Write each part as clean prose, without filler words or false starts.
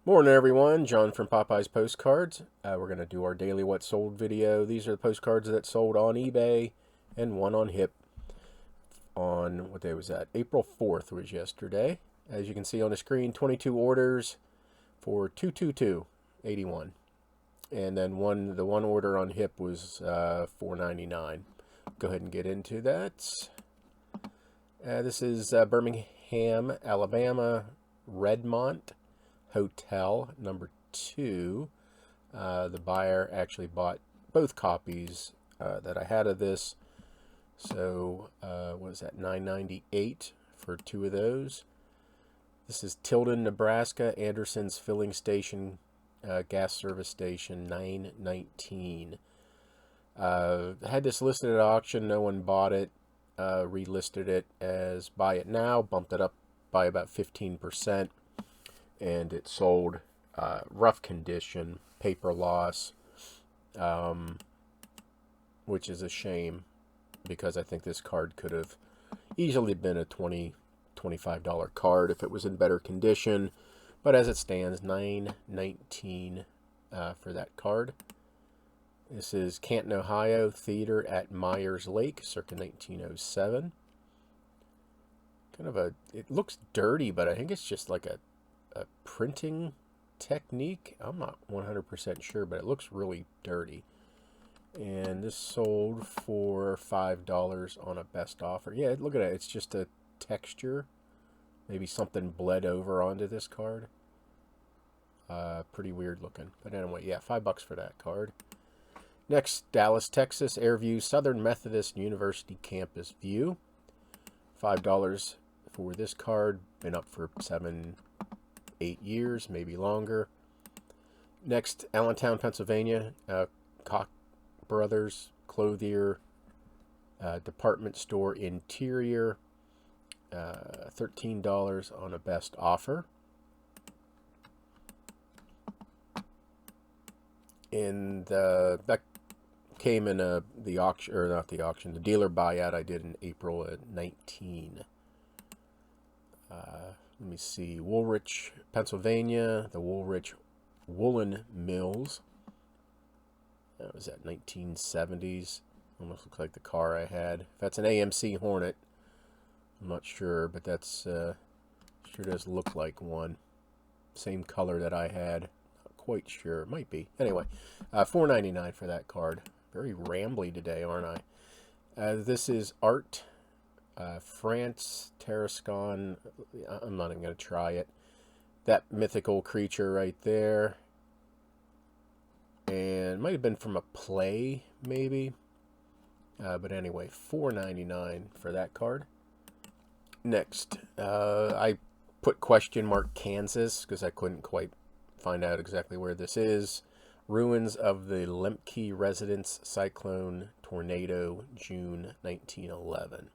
Morning everyone, John from Popeyes Postcards. We're going to do our daily what sold video. These are the postcards that sold on eBay and one on Hip on, what day was that? April 4th was yesterday. As you can see on the screen, 22 orders for $222.81. And then the one order on Hip was $4.99. Go ahead and get into that. This is Birmingham, Alabama, Redmont Hotel number 2. The buyer actually bought both copies that I had of this. So what was that, $9.98 for 2 of those. This is Tilden, Nebraska, Anderson's filling station, gas service station, $9.19. Had this listed at auction, no one bought it. Relisted it as buy it now, bumped it up by about 15%. And it sold rough condition, paper loss, which is a shame because I think this card could have easily been a $20, $25 card if it was in better condition. But as it stands, $9.19 for that card. This is Canton, Ohio, theater at Myers Lake, circa 1907. Kind of it looks dirty, but I think it's just like a printing technique. I'm not 100% sure, but it looks really dirty. And this sold for $5 on a best offer. Yeah, look at it. It's just a texture. Maybe something bled over onto this card. Pretty weird looking. But anyway, yeah, $5 for that card. Next, Dallas, Texas, Airview, Southern Methodist University Campus View. $5 for this card. Been up for 7-8 years, maybe longer. Next, Allentown, Pennsylvania, Koch Brothers Clothier Department Store Interior, $13 on a best offer. And that came in the auction, or not the auction, the dealer buyout I did in April of 19. Let me see, Woolrich, Pennsylvania, the Woolrich Woolen Mills. That was at 1970s. Almost looks like the car I had. If that's an AMC Hornet, I'm not sure, but that's sure does look like one. Same color that I had. Not quite sure. It might be. Anyway, $4.99 for that card. Very rambly today, aren't I? This is Art. France, Tarascon. I'm not even going to try it. That mythical creature right there. And it might have been from a play, maybe. But anyway, $4.99 for that card. Next, I put question mark Kansas because I couldn't quite find out exactly where this is. Ruins of the Lemke Residence Cyclone Tornado, June 1911.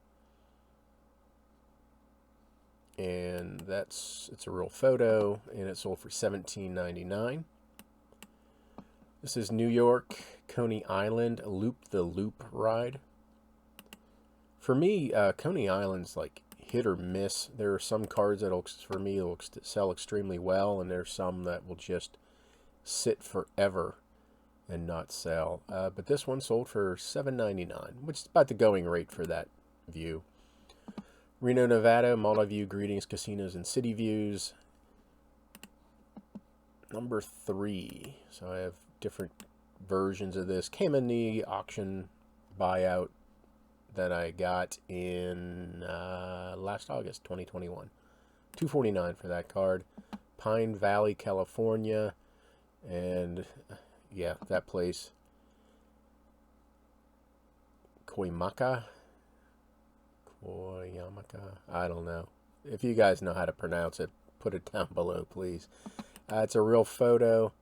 And it's a real photo, and it sold for $17.99. This is New York, Coney Island, Loop the Loop ride. For me, Coney Island's like hit or miss. There are some cards that for me will sell extremely well, and there's some that will just sit forever and not sell. But this one sold for $7.99, which is about the going rate for that view. Reno, Nevada, Multiview, Greetings, Casinos, and City Views. Number 3. So I have different versions of this. Came in the auction buyout that I got in last August, 2021. $249 for that card. Pine Valley, California. And yeah, that place. Koimaka. I don't know. If you guys know how to pronounce it, put it down below, please. It's a real photo.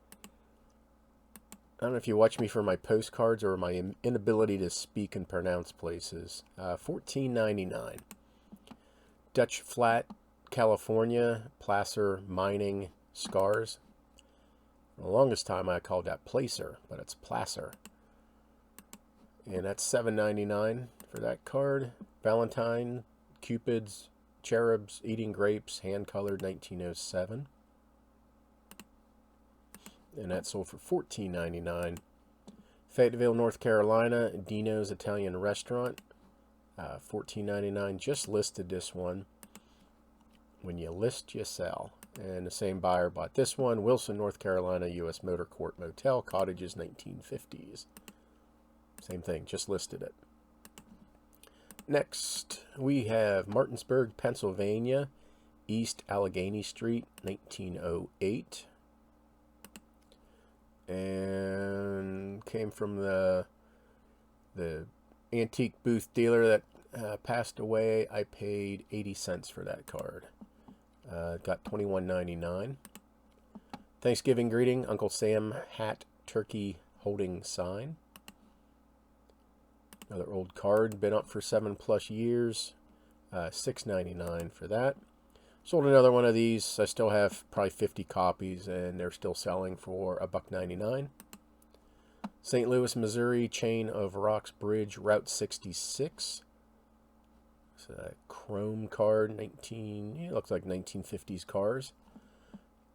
I don't know if you watch me for my postcards or my inability to speak and pronounce places. $14.99. Dutch Flat, California, Placer Mining Scars. The longest time I called that Placer, but it's Placer. And that's $7.99 for that card. Valentine, Cupids, Cherubs, Eating Grapes, hand-colored, 1907. and that sold for $14.99. Fayetteville, North Carolina, Dino's Italian Restaurant, $14.99. Just listed this one. When you list, you sell. And the same buyer bought this one. Wilson, North Carolina, U.S. Motor Court Motel, cottages, 1950s. Same thing, just listed it. Next, we have Martinsburg, Pennsylvania, East Allegheny Street, 1908. And came from the antique booth dealer that passed away. I paid 80 cents for that card. Got $21.99. Thanksgiving greeting, Uncle Sam hat, turkey holding sign. Another old card, been up for 7+ years. $6.99 for that. Sold another one of these. I still have probably 50 copies, and they're still selling for $1.99. St. Louis, Missouri, Chain of Rocks Bridge, Route 66. It's a chrome card, it looks like 1950s cars.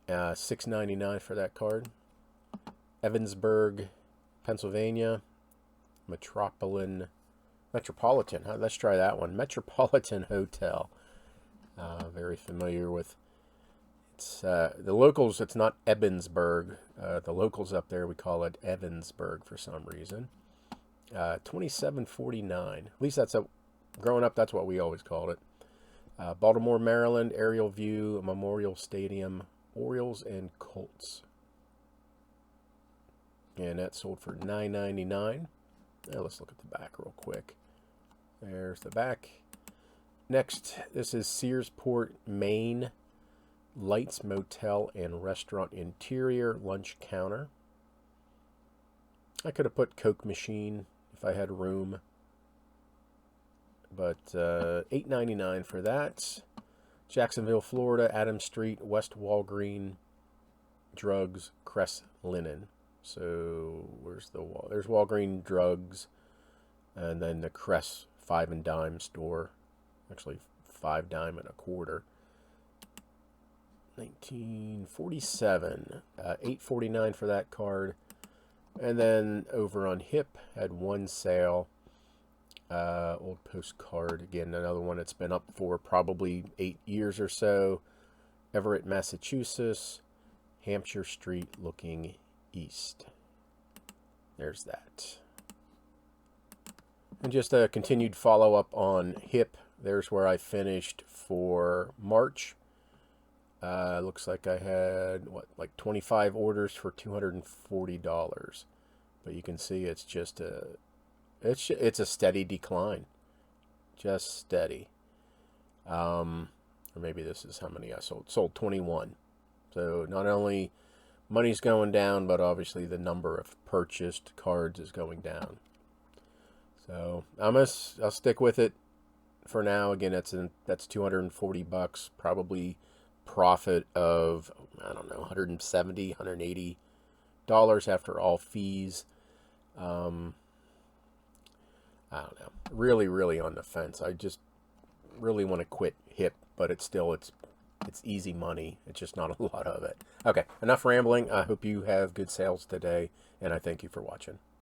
$6.99 for that card. Evansburg, Pennsylvania, Metropolitan. Let's try that one. Metropolitan Hotel. Very familiar with. It's the locals. It's not Ebensburg. The locals up there, we call it Evansburg for some reason. $27.49. At least that's growing up. That's what we always called it. Baltimore, Maryland, aerial view, Memorial Stadium, Orioles and Colts. And that sold for $9.99. Now let's look at the back real quick. There's the back. Next, this is Searsport, Maine, Lights Motel and Restaurant interior, lunch counter. I could have put Coke machine if I had room, but $8.99 for that. Jacksonville, Florida, Adams Street, West Walgreen, Drugs, Cress Linen. So where's the wall? There's Walgreen Drugs, and then the Cress 5 and dime store. Actually, 5 dime and a quarter. 1947. $8.49 for that card. And then over on Hip, had one sale. Old Postcard. Again, another one that's been up for probably 8 years or so. Everett, Massachusetts. Hampshire Street looking east. There's that. And just a continued follow-up on Hip. There's where I finished for March. Looks like I had, like 25 orders for $240. But you can see it's just it's a steady decline. Just steady. Or maybe this is how many I sold. Sold 21. So not only money's going down, but obviously the number of purchased cards is going down. So I'll stick with it for now. Again, that's $240, probably profit of, I don't know, $170, $180 after all fees. I don't know. Really on the fence. I just really want to quit Hip, but it's easy money. It's just not a lot of it. Okay, enough rambling. I hope you have good sales today, and I thank you for watching.